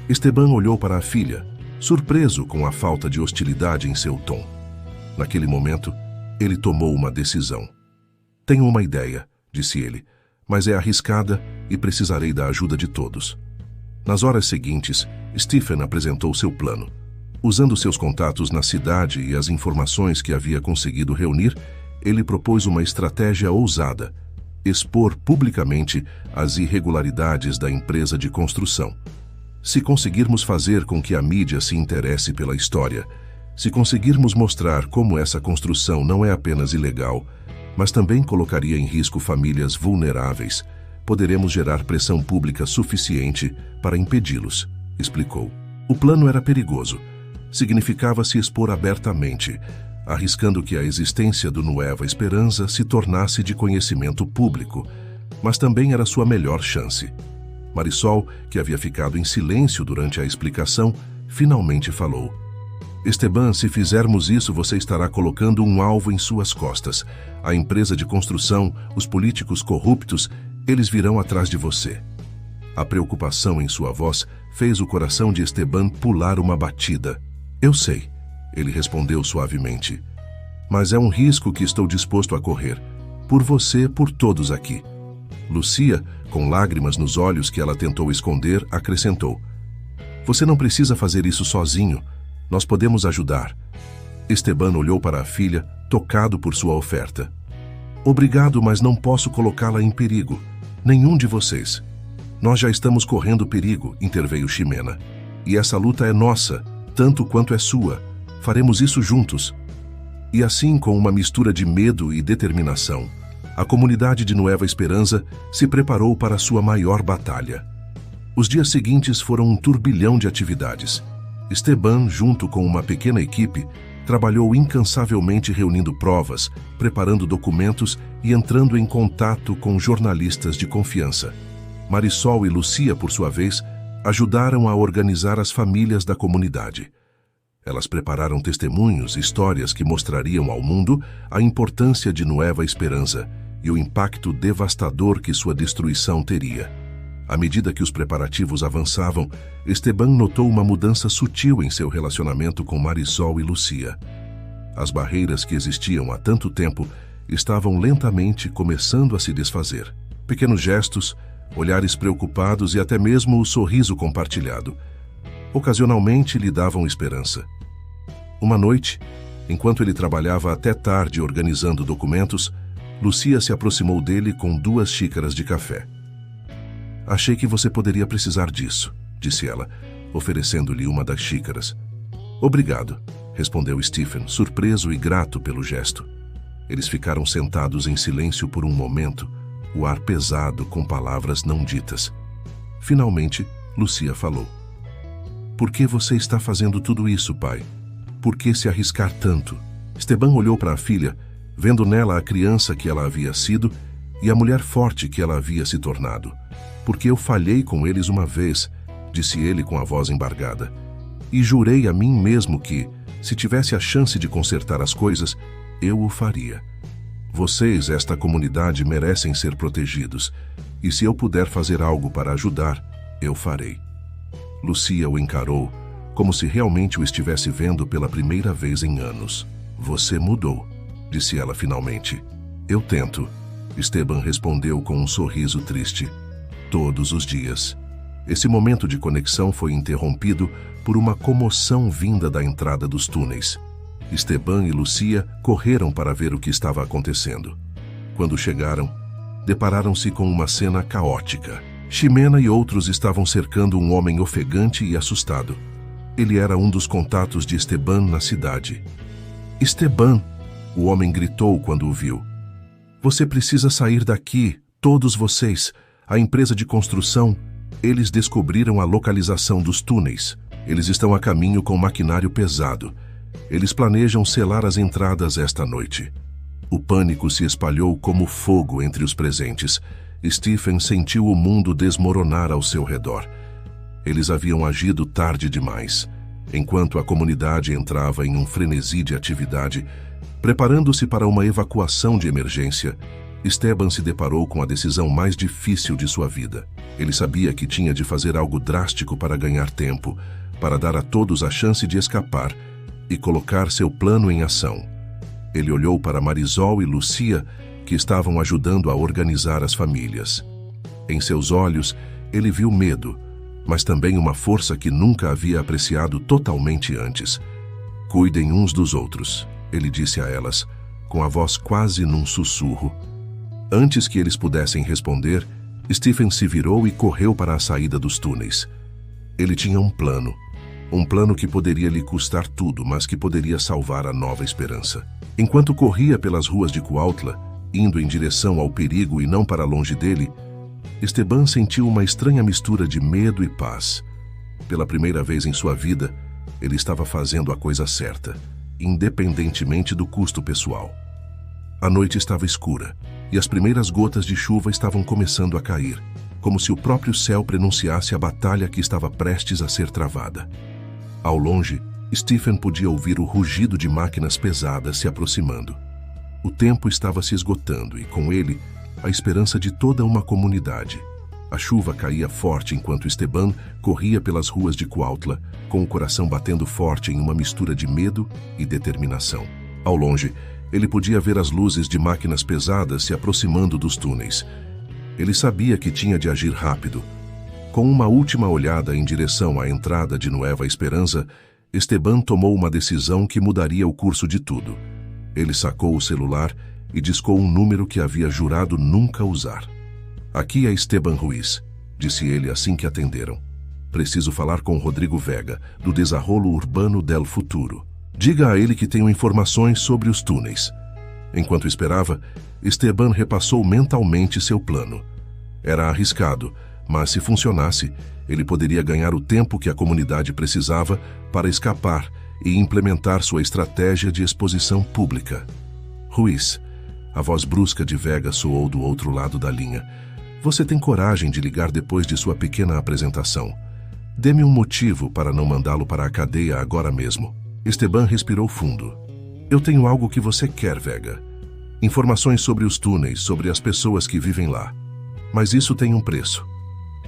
Esteban olhou para a filha, surpreso com a falta de hostilidade em seu tom. Naquele momento, ele tomou uma decisão. "Tenho uma ideia", disse ele, "mas é arriscada e precisarei da ajuda de todos." Nas horas seguintes, Stephen apresentou seu plano. Usando seus contatos na cidade e as informações que havia conseguido reunir, ele propôs uma estratégia ousada: expor publicamente as irregularidades da empresa de construção. Se conseguirmos fazer com que a mídia se interesse pela história, se conseguirmos mostrar como essa construção não é apenas ilegal, mas também colocaria em risco famílias vulneráveis, poderemos gerar pressão pública suficiente para impedi-los, explicou. O plano era perigoso. Significava se expor abertamente, arriscando que a existência do Nueva Esperança se tornasse de conhecimento público, mas também era sua melhor chance. Marisol, que havia ficado em silêncio durante a explicação, finalmente falou. Esteban, se fizermos isso, você estará colocando um alvo em suas costas. A empresa de construção, os políticos corruptos, eles virão atrás de você. A preocupação em sua voz fez o coração de Esteban pular uma batida. Eu sei, ele respondeu suavemente. Mas é um risco que estou disposto a correr. Por você, por todos aqui. Lucia, com lágrimas nos olhos que ela tentou esconder, acrescentou. Você não precisa fazer isso sozinho. Nós podemos ajudar. Esteban olhou para a filha, tocado por sua oferta. Obrigado, mas não posso colocá-la em perigo. Nenhum de vocês. Nós já estamos correndo perigo, interveio Ximena. E essa luta é nossa, tanto quanto é sua. Faremos isso juntos. E assim, com uma mistura de medo e determinação, a comunidade de Nueva Esperança se preparou para sua maior batalha. Os dias seguintes foram um turbilhão de atividades. Esteban, junto com uma pequena equipe, trabalhou incansavelmente reunindo provas, preparando documentos e entrando em contato com jornalistas de confiança. Marisol e Lucia, por sua vez, ajudaram a organizar as famílias da comunidade. Elas prepararam testemunhos, histórias que mostrariam ao mundo a importância de Nueva Esperança e o impacto devastador que sua destruição teria. À medida que os preparativos avançavam, Esteban notou uma mudança sutil em seu relacionamento com Marisol e Lucia. As barreiras que existiam há tanto tempo estavam lentamente começando a se desfazer. Pequenos gestos, olhares preocupados e até mesmo o sorriso compartilhado, ocasionalmente lhe davam esperança. Uma noite, enquanto ele trabalhava até tarde organizando documentos, Lucia se aproximou dele com 2 xícaras de café. Achei que você poderia precisar disso, disse ela, oferecendo-lhe uma das xícaras. Obrigado, respondeu Stephen, surpreso e grato pelo gesto. Eles ficaram sentados em silêncio por um momento, o ar pesado com palavras não ditas. Finalmente, Lucia falou. Por que você está fazendo tudo isso, pai? Por que se arriscar tanto? Esteban olhou para a filha, vendo nela a criança que ela havia sido e a mulher forte que ela havia se tornado. Porque eu falhei com eles uma vez, disse ele com a voz embargada. E jurei a mim mesmo que, se tivesse a chance de consertar as coisas, eu o faria. Vocês, esta comunidade, merecem ser protegidos, e se eu puder fazer algo para ajudar, eu farei. Lucia o encarou, como se realmente o estivesse vendo pela primeira vez em anos. Você mudou, disse ela finalmente. Eu tento, Esteban respondeu com um sorriso triste. Todos os dias. Esse momento de conexão foi interrompido por uma comoção vinda da entrada dos túneis. Esteban e Lucia correram para ver o que estava acontecendo. Quando chegaram, depararam-se com uma cena caótica. Ximena e outros estavam cercando um homem ofegante e assustado. Ele era um dos contatos de Esteban na cidade. Esteban! O homem gritou quando o viu. Você precisa sair daqui, todos vocês. A empresa de construção, eles descobriram a localização dos túneis. Eles estão a caminho com maquinário pesado. Eles planejam selar as entradas esta noite. O pânico se espalhou como fogo entre os presentes. Stephen sentiu o mundo desmoronar ao seu redor. Eles haviam agido tarde demais. Enquanto a comunidade entrava em um frenesi de atividade, preparando-se para uma evacuação de emergência, Esteban se deparou com a decisão mais difícil de sua vida. Ele sabia que tinha de fazer algo drástico para ganhar tempo, para dar a todos a chance de escapar e colocar seu plano em ação. Ele olhou para Marisol e Lucia, que estavam ajudando a organizar as famílias. Em seus olhos, ele viu medo, mas também uma força que nunca havia apreciado totalmente antes. Cuidem uns dos outros, ele disse a elas, com a voz quase num sussurro. Antes que eles pudessem responder, Stephen se virou e correu para a saída dos túneis. Ele tinha um plano que poderia lhe custar tudo, mas que poderia salvar a Nova Esperança. Enquanto corria pelas ruas de Cuautla, indo em direção ao perigo e não para longe dele, Esteban sentiu uma estranha mistura de medo e paz. Pela primeira vez em sua vida, ele estava fazendo a coisa certa, independentemente do custo pessoal. A noite estava escura, e as primeiras gotas de chuva estavam começando a cair, como se o próprio céu prenunciasse a batalha que estava prestes a ser travada. Ao longe, Stephen podia ouvir o rugido de máquinas pesadas se aproximando. O tempo estava se esgotando e, com ele, a esperança de toda uma comunidade. A chuva caía forte enquanto Esteban corria pelas ruas de Cuautla, com o coração batendo forte em uma mistura de medo e determinação. Ao longe, ele podia ver as luzes de máquinas pesadas se aproximando dos túneis. Ele sabia que tinha de agir rápido. Com uma última olhada em direção à entrada de Nueva Esperança, Esteban tomou uma decisão que mudaria o curso de tudo. Ele sacou o celular e discou um número que havia jurado nunca usar. "Aqui é Esteban Ruiz", disse ele assim que atenderam. "Preciso falar com Rodrigo Vega, do Desarrollo Urbano del Futuro. Diga a ele que tenho informações sobre os túneis." Enquanto esperava, Esteban repassou mentalmente seu plano. Era arriscado, mas se funcionasse, ele poderia ganhar o tempo que a comunidade precisava para escapar e implementar sua estratégia de exposição pública. "Ruiz", a voz brusca de Vega soou do outro lado da linha. "Você tem coragem de ligar depois de sua pequena apresentação. Dê-me um motivo para não mandá-lo para a cadeia agora mesmo." Esteban respirou fundo. "Eu tenho algo que você quer, Vega. Informações sobre os túneis, sobre as pessoas que vivem lá. Mas isso tem um preço."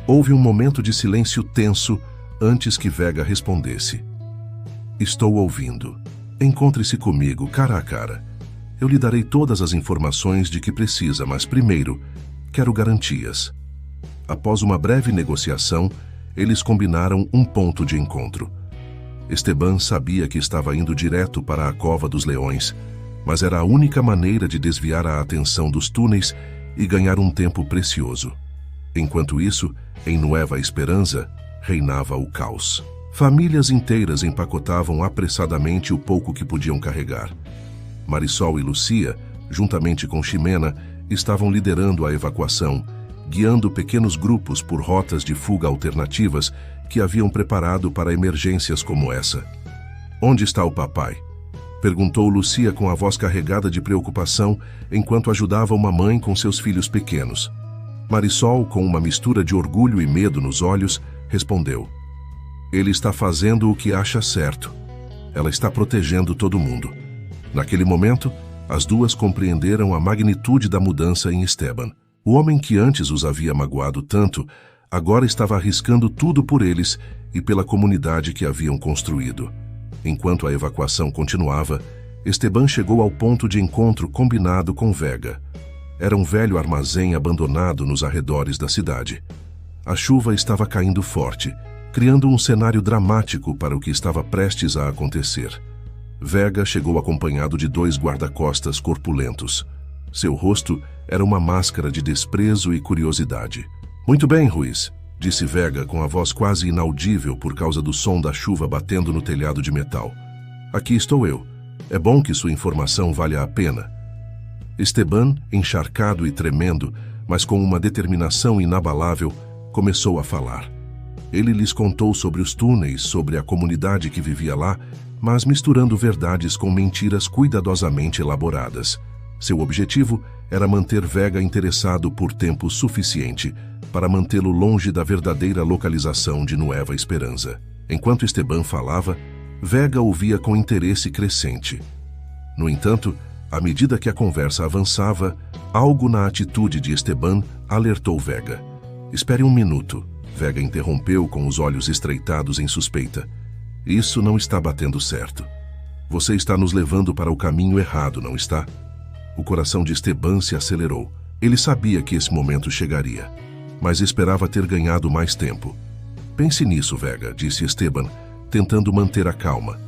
Houve um momento de silêncio tenso antes que Vega respondesse. "Estou ouvindo. Encontre-se comigo, cara a cara. Eu lhe darei todas as informações de que precisa, mas primeiro, quero garantias." Após uma breve negociação, eles combinaram um ponto de encontro. Esteban sabia que estava indo direto para a Cova dos Leões, mas era a única maneira de desviar a atenção dos túneis e ganhar um tempo precioso. Enquanto isso, em Nueva Esperança, reinava o caos. Famílias inteiras empacotavam apressadamente o pouco que podiam carregar. Marisol e Lucia, juntamente com Ximena, estavam liderando a evacuação, guiando pequenos grupos por rotas de fuga alternativas que haviam preparado para emergências como essa. "Onde está o papai?" perguntou Lucia com a voz carregada de preocupação enquanto ajudava uma mãe com seus filhos pequenos. Marisol, com uma mistura de orgulho e medo nos olhos, respondeu: "Ele está fazendo o que acha certo. Ela está protegendo todo mundo." Naquele momento, as duas compreenderam a magnitude da mudança em Esteban. O homem que antes os havia magoado tanto, agora estava arriscando tudo por eles e pela comunidade que haviam construído. Enquanto a evacuação continuava, Esteban chegou ao ponto de encontro combinado com Vega. Era um velho armazém abandonado nos arredores da cidade. A chuva estava caindo forte, criando um cenário dramático para o que estava prestes a acontecer. Vega chegou acompanhado de 2 guarda-costas corpulentos. Seu rosto era uma máscara de desprezo e curiosidade. "Muito bem, Ruiz", disse Vega com a voz quase inaudível por causa do som da chuva batendo no telhado de metal. "Aqui estou eu. É bom que sua informação valha a pena." Esteban, encharcado e tremendo, mas com uma determinação inabalável, começou a falar. Ele lhes contou sobre os túneis, sobre a comunidade que vivia lá, mas misturando verdades com mentiras cuidadosamente elaboradas. Seu objetivo era manter Vega interessado por tempo suficiente para mantê-lo longe da verdadeira localização de Nueva Esperança. Enquanto Esteban falava, Vega ouvia com interesse crescente. No entanto, à medida que a conversa avançava, algo na atitude de Esteban alertou Vega. "Espere um minuto", Vega interrompeu com os olhos estreitados em suspeita. "Isso não está batendo certo. Você está nos levando para o caminho errado, não está?" O coração de Esteban se acelerou. Ele sabia que esse momento chegaria, mas esperava ter ganhado mais tempo. Pense nisso, Vega, disse Esteban, tentando manter a calma.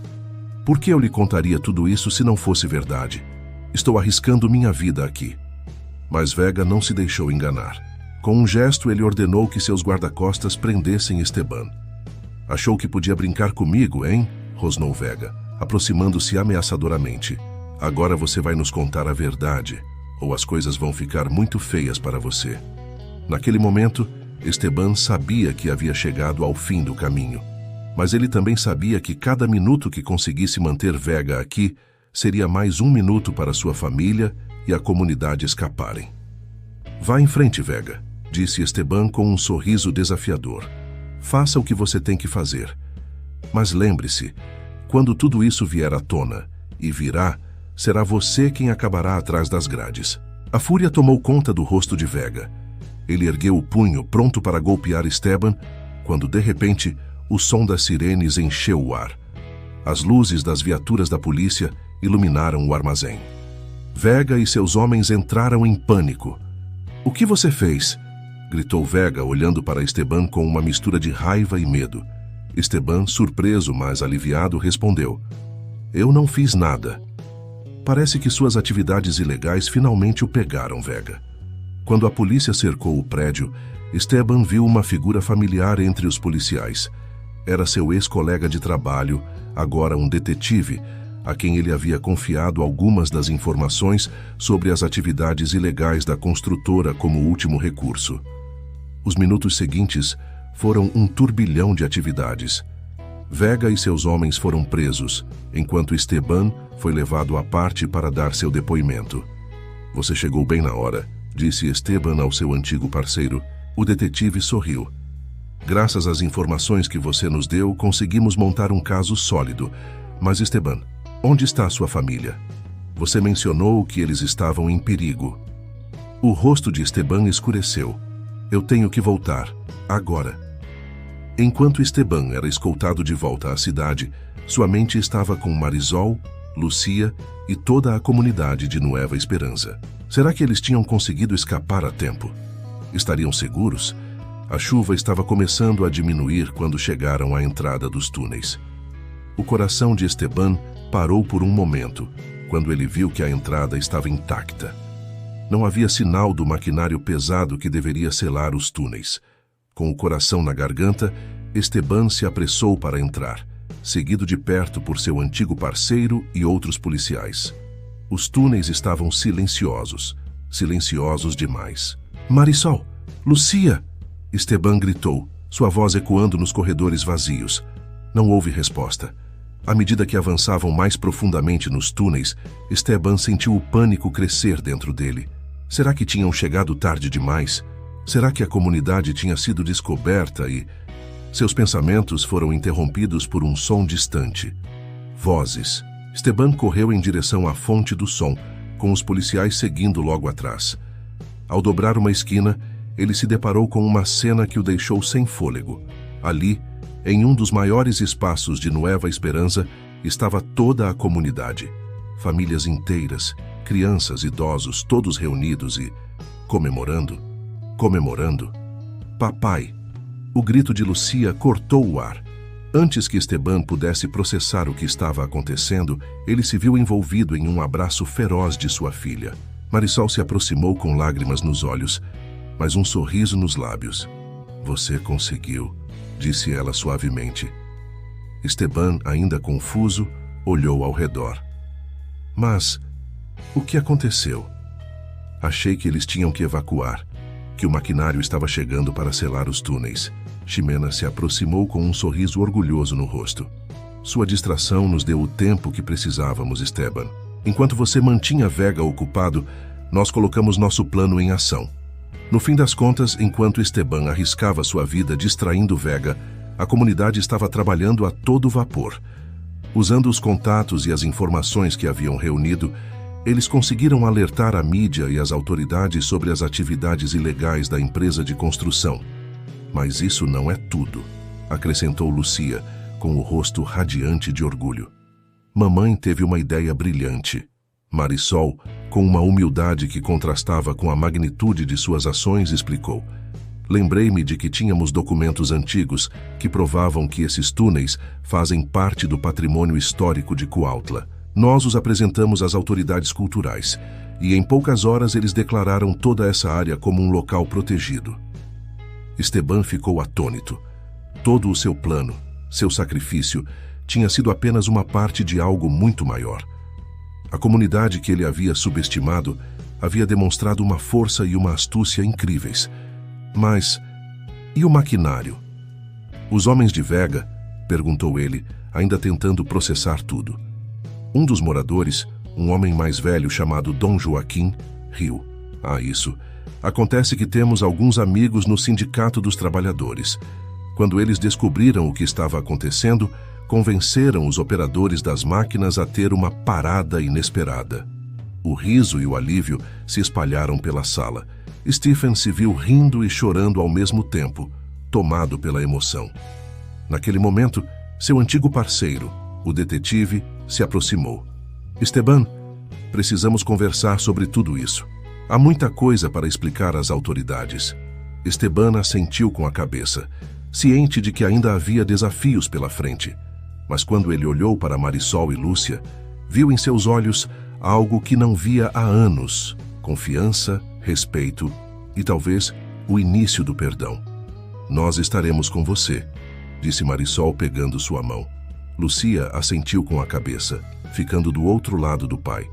Por que eu lhe contaria tudo isso se não fosse verdade? Estou arriscando minha vida aqui. Mas Vega não se deixou enganar. Com um gesto, ele ordenou que seus guarda-costas prendessem Esteban. Achou que podia brincar comigo, hein? Rosnou Vega, aproximando-se ameaçadoramente. Agora você vai nos contar a verdade, ou as coisas vão ficar muito feias para você. Naquele momento, Esteban sabia que havia chegado ao fim do caminho. Mas ele também sabia que cada minuto que conseguisse manter Vega aqui seria mais um minuto para sua família e a comunidade escaparem. Vá em frente, Vega, disse Esteban com um sorriso desafiador. Faça o que você tem que fazer. Mas lembre-se, quando tudo isso vier à tona, e virá, será você quem acabará atrás das grades. A fúria tomou conta do rosto de Vega. Ele ergueu o punho, pronto para golpear Esteban, quando, de repente, o som das sirenes encheu o ar. As luzes das viaturas da polícia iluminaram o armazém. Vega e seus homens entraram em pânico. "O que você fez?" gritou Vega, olhando para Esteban com uma mistura de raiva e medo. Esteban, surpreso, mas aliviado, respondeu: "Eu não fiz nada." Parece que suas atividades ilegais finalmente o pegaram, Vega. Quando a polícia cercou o prédio, Esteban viu uma figura familiar entre os policiais. Era seu ex-colega de trabalho, agora um detetive, a quem ele havia confiado algumas das informações sobre as atividades ilegais da construtora como último recurso. Os minutos seguintes foram um turbilhão de atividades. Vega e seus homens foram presos, enquanto Esteban foi levado à parte para dar seu depoimento. "Você chegou bem na hora", disse Esteban ao seu antigo parceiro. O detetive sorriu. "Graças às informações que você nos deu, conseguimos montar um caso sólido. Mas, Esteban, onde está a sua família? Você mencionou que eles estavam em perigo." O rosto de Esteban escureceu. "Eu tenho que voltar, agora." Enquanto Esteban era escoltado de volta à cidade, sua mente estava com Marisol, Lucia e toda a comunidade de Nueva Esperança. Será que eles tinham conseguido escapar a tempo? Estariam seguros? A chuva estava começando a diminuir quando chegaram à entrada dos túneis. O coração de Esteban parou por um momento, quando ele viu que a entrada estava intacta. Não havia sinal do maquinário pesado que deveria selar os túneis. Com o coração na garganta, Esteban se apressou para entrar, seguido de perto por seu antigo parceiro e outros policiais. Os túneis estavam silenciosos, silenciosos demais. "Marisol! Lucia!" Esteban gritou, sua voz ecoando nos corredores vazios. Não houve resposta. À medida que avançavam mais profundamente nos túneis, Esteban sentiu o pânico crescer dentro dele. Será que tinham chegado tarde demais? Será que a comunidade tinha sido descoberta e... Seus pensamentos foram interrompidos por um som distante. Vozes. Esteban correu em direção à fonte do som, com os policiais seguindo logo atrás. Ao dobrar uma esquina, ele se deparou com uma cena que o deixou sem fôlego. Ali, em um dos maiores espaços de Nueva Esperança, estava toda a comunidade. Famílias inteiras, crianças, idosos, todos reunidos e... comemorando. "Papai!" O grito de Lucia cortou o ar. Antes que Esteban pudesse processar o que estava acontecendo, ele se viu envolvido em um abraço feroz de sua filha. Marisol se aproximou com lágrimas nos olhos, mas um sorriso nos lábios. "Você conseguiu", disse ela suavemente. Esteban, ainda confuso, olhou ao redor. "Mas o que aconteceu?" "Achei que eles tinham que evacuar, que o maquinário estava chegando para selar os túneis." Ximena se aproximou com um sorriso orgulhoso no rosto. "Sua distração nos deu o tempo que precisávamos, Esteban. Enquanto você mantinha Vega ocupado, nós colocamos nosso plano em ação." No fim das contas, enquanto Esteban arriscava sua vida distraindo Vega, a comunidade estava trabalhando a todo vapor. Usando os contatos e as informações que haviam reunido, eles conseguiram alertar a mídia e as autoridades sobre as atividades ilegais da empresa de construção. "Mas isso não é tudo", acrescentou Lucia, com o rosto radiante de orgulho. "Mamãe teve uma ideia brilhante." Marisol, com uma humildade que contrastava com a magnitude de suas ações, explicou: Lembrei-me de que tínhamos documentos antigos que provavam que esses túneis fazem parte do patrimônio histórico de Cuautla. Nós os apresentamos às autoridades culturais e em poucas horas eles declararam toda essa área como um local protegido. Esteban ficou atônito. Todo o seu plano, seu sacrifício, tinha sido apenas uma parte de algo muito maior. A comunidade que ele havia subestimado havia demonstrado uma força e uma astúcia incríveis. Mas, e o maquinário? Os homens de Vega? Perguntou ele, ainda tentando processar tudo. Um dos moradores, um homem mais velho chamado Dom Joaquim, riu. Isso. Acontece que temos alguns amigos no Sindicato dos Trabalhadores. Quando eles descobriram o que estava acontecendo, convenceram os operadores das máquinas a ter uma parada inesperada. O riso e o alívio se espalharam pela sala. Stephen se viu rindo e chorando ao mesmo tempo, tomado pela emoção. Naquele momento, seu antigo parceiro, o detetive, se aproximou. Esteban, precisamos conversar sobre tudo isso. Há muita coisa para explicar às autoridades. Esteban assentiu com a cabeça, ciente de que ainda havia desafios pela frente. Mas quando ele olhou para Marisol e Lúcia, viu em seus olhos algo que não via há anos: confiança, respeito e talvez o início do perdão. Nós estaremos com você, disse Marisol pegando sua mão. Lúcia assentiu com a cabeça, ficando do outro lado do pai.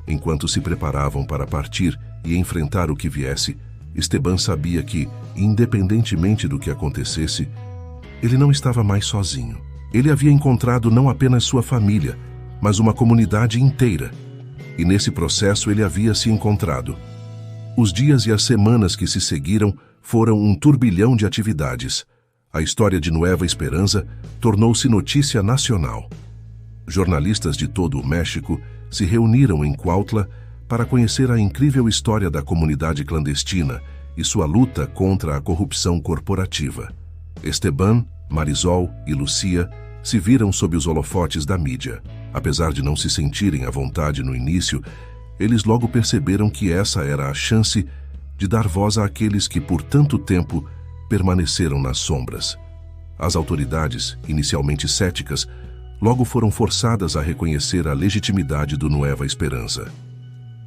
Enquanto se preparavam para partir e enfrentar o que viesse, Esteban sabia que, independentemente do que acontecesse, ele não estava mais sozinho. Ele havia encontrado não apenas sua família, mas uma comunidade inteira. E nesse processo ele havia se encontrado. Os dias e as semanas que se seguiram foram um turbilhão de atividades. A história de Nueva Esperança tornou-se notícia nacional. Jornalistas de todo o México se reuniram em Cuautla para conhecer a incrível história da comunidade clandestina e sua luta contra a corrupção corporativa. Esteban, Marisol e Lúcia se viram sob os holofotes da mídia. Apesar de não se sentirem à vontade no início, eles logo perceberam que essa era a chance de dar voz àqueles que por tanto tempo permaneceram nas sombras. As autoridades, inicialmente céticas, logo foram forçadas a reconhecer a legitimidade do Nueva Esperança.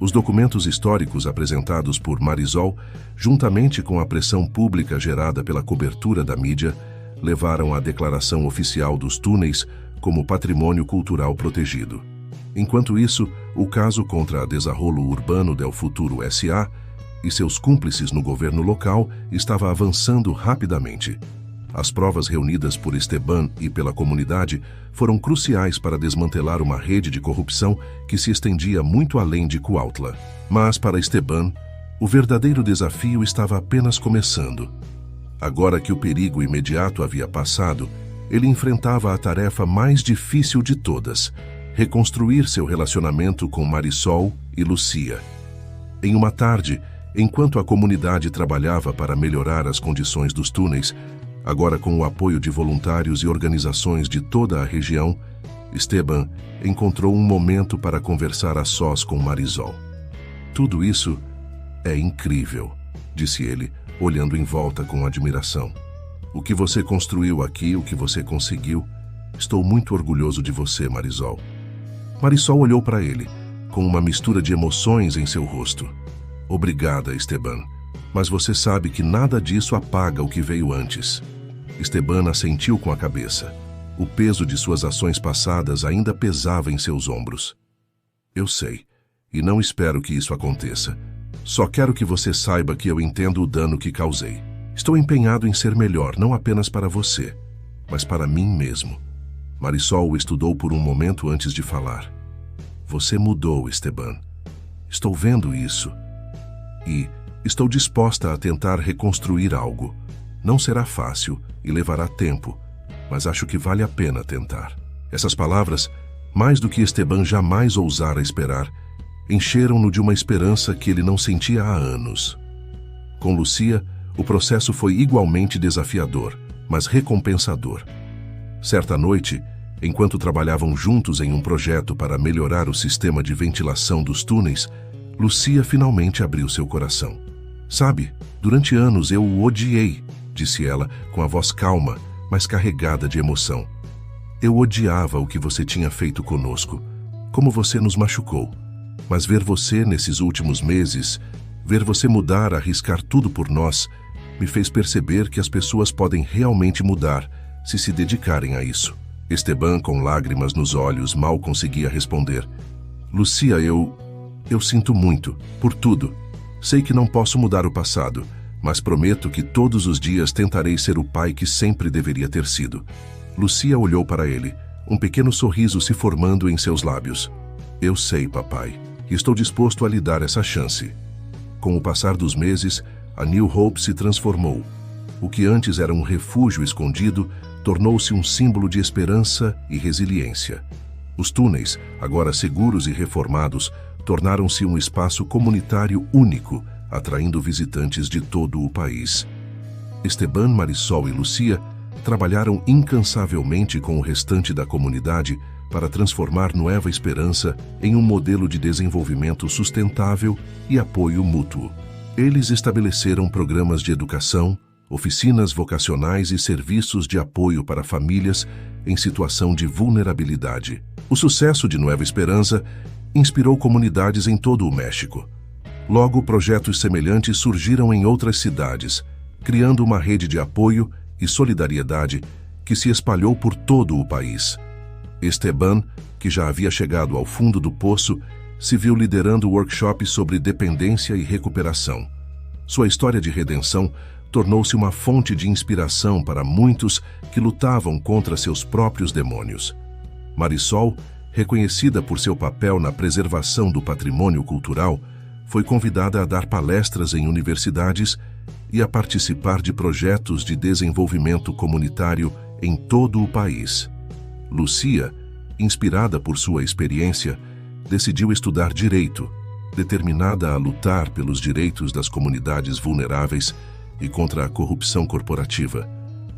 Os documentos históricos apresentados por Marisol, juntamente com a pressão pública gerada pela cobertura da mídia, levaram à declaração oficial dos túneis como patrimônio cultural protegido. Enquanto isso, o caso contra a Desarrollo Urbano del Futuro S.A. e seus cúmplices no governo local estava avançando rapidamente. As provas reunidas por Esteban e pela comunidade foram cruciais para desmantelar uma rede de corrupção que se estendia muito além de Cuautla. Mas para Esteban, o verdadeiro desafio estava apenas começando. Agora que o perigo imediato havia passado, ele enfrentava a tarefa mais difícil de todas: reconstruir seu relacionamento com Marisol e Lúcia. Em uma tarde, enquanto a comunidade trabalhava para melhorar as condições dos túneis, agora com o apoio de voluntários e organizações de toda a região, Esteban encontrou um momento para conversar a sós com Marisol. Tudo isso é incrível, disse ele, olhando em volta com admiração. O que você construiu aqui, o que você conseguiu, estou muito orgulhoso de você, Marisol. Marisol olhou para ele, com uma mistura de emoções em seu rosto. Obrigada, Esteban, mas você sabe que nada disso apaga o que veio antes. Esteban assentiu com a cabeça. O peso de suas ações passadas ainda pesava em seus ombros. Eu sei, e não espero que isso aconteça. Só quero que você saiba que eu entendo o dano que causei. Estou empenhado em ser melhor, não apenas para você, mas para mim mesmo. Marisol o estudou por um momento antes de falar. Você mudou, Esteban. Estou vendo isso. E estou disposta a tentar reconstruir algo. Não será fácil e levará tempo, mas acho que vale a pena tentar. Essas palavras, mais do que Esteban jamais ousara esperar, encheram-no de uma esperança que ele não sentia há anos. Com Lúcia, o processo foi igualmente desafiador, mas recompensador. Certa noite, enquanto trabalhavam juntos em um projeto para melhorar o sistema de ventilação dos túneis, Lúcia finalmente abriu seu coração. Sabe, durante anos eu o odiei, disse ela com a voz calma, mas carregada de emoção. Eu odiava o que você tinha feito conosco, como você nos machucou. Mas ver você nesses últimos meses, ver você mudar, arriscar tudo por nós, me fez perceber que as pessoas podem realmente mudar se dedicarem a isso. Esteban, com lágrimas nos olhos, mal conseguia responder. Lucia, eu sinto muito, por tudo. Sei que não posso mudar o passado, mas prometo que todos os dias tentarei ser o pai que sempre deveria ter sido. Lucia olhou para ele, um pequeno sorriso se formando em seus lábios. Eu sei, papai, e estou disposto a lhe dar essa chance. Com o passar dos meses, a New Hope se transformou. O que antes era um refúgio escondido, tornou-se um símbolo de esperança e resiliência. Os túneis, agora seguros e reformados, tornaram-se um espaço comunitário único, atraindo visitantes de todo o país. Esteban, Marisol e Lucia trabalharam incansavelmente com o restante da comunidade para transformar Nueva Esperança em um modelo de desenvolvimento sustentável e apoio mútuo. Eles estabeleceram programas de educação, oficinas vocacionais e serviços de apoio para famílias em situação de vulnerabilidade. O sucesso de Nueva Esperança inspirou comunidades em todo o México. Logo, projetos semelhantes surgiram em outras cidades, criando uma rede de apoio e solidariedade que se espalhou por todo o país. Esteban, que já havia chegado ao fundo do poço, se viu liderando workshops sobre dependência e recuperação. Sua história de redenção tornou-se uma fonte de inspiração para muitos que lutavam contra seus próprios demônios. Marisol, reconhecida por seu papel na preservação do patrimônio cultural, foi convidada a dar palestras em universidades e a participar de projetos de desenvolvimento comunitário em todo o país. Lucia, inspirada por sua experiência, decidiu estudar direito, determinada a lutar pelos direitos das comunidades vulneráveis e contra a corrupção corporativa.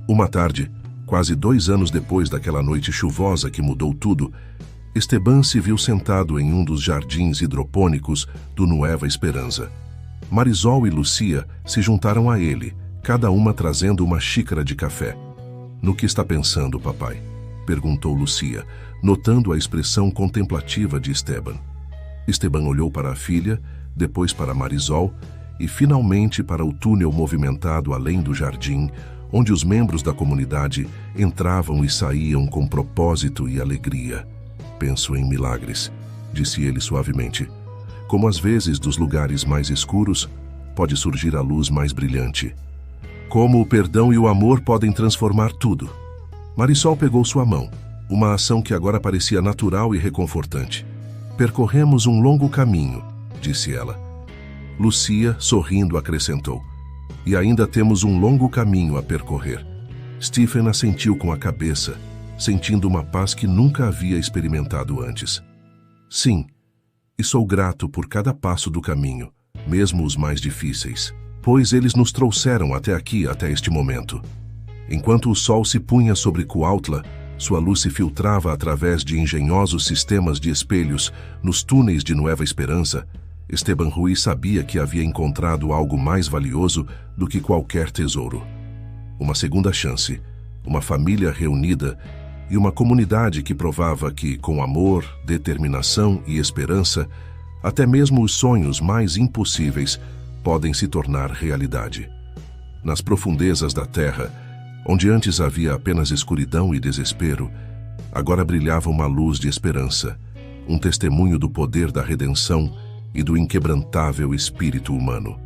Uma tarde, quase 2 anos depois daquela noite chuvosa que mudou tudo, Esteban se viu sentado em um dos jardins hidropônicos do Nueva Esperança. Marisol e Lucia se juntaram a ele, cada uma trazendo uma xícara de café. "No que está pensando, papai?" perguntou Lucia, notando a expressão contemplativa de Esteban. Esteban olhou para a filha, depois para Marisol e finalmente para o túnel movimentado além do jardim, onde os membros da comunidade entravam e saíam com propósito e alegria. "Penso em milagres", disse ele suavemente. "Como às vezes dos lugares mais escuros pode surgir a luz mais brilhante. Como o perdão e o amor podem transformar tudo." Marisol pegou sua mão, uma ação que agora parecia natural e reconfortante. "Percorremos um longo caminho", disse ela. Lucia, sorrindo, acrescentou: "E ainda temos um longo caminho a percorrer." Stephen assentiu com a cabeça, sentindo uma paz que nunca havia experimentado antes. "Sim, e sou grato por cada passo do caminho, mesmo os mais difíceis, pois eles nos trouxeram até aqui, até este momento." Enquanto o sol se punha sobre Cuautla, sua luz se filtrava através de engenhosos sistemas de espelhos nos túneis de Nueva Esperança, Esteban Ruiz sabia que havia encontrado algo mais valioso do que qualquer tesouro. Uma segunda chance, uma família reunida e uma comunidade que provava que, com amor, determinação e esperança, até mesmo os sonhos mais impossíveis podem se tornar realidade. Nas profundezas da terra, onde antes havia apenas escuridão e desespero, agora brilhava uma luz de esperança, um testemunho do poder da redenção e do inquebrantável espírito humano.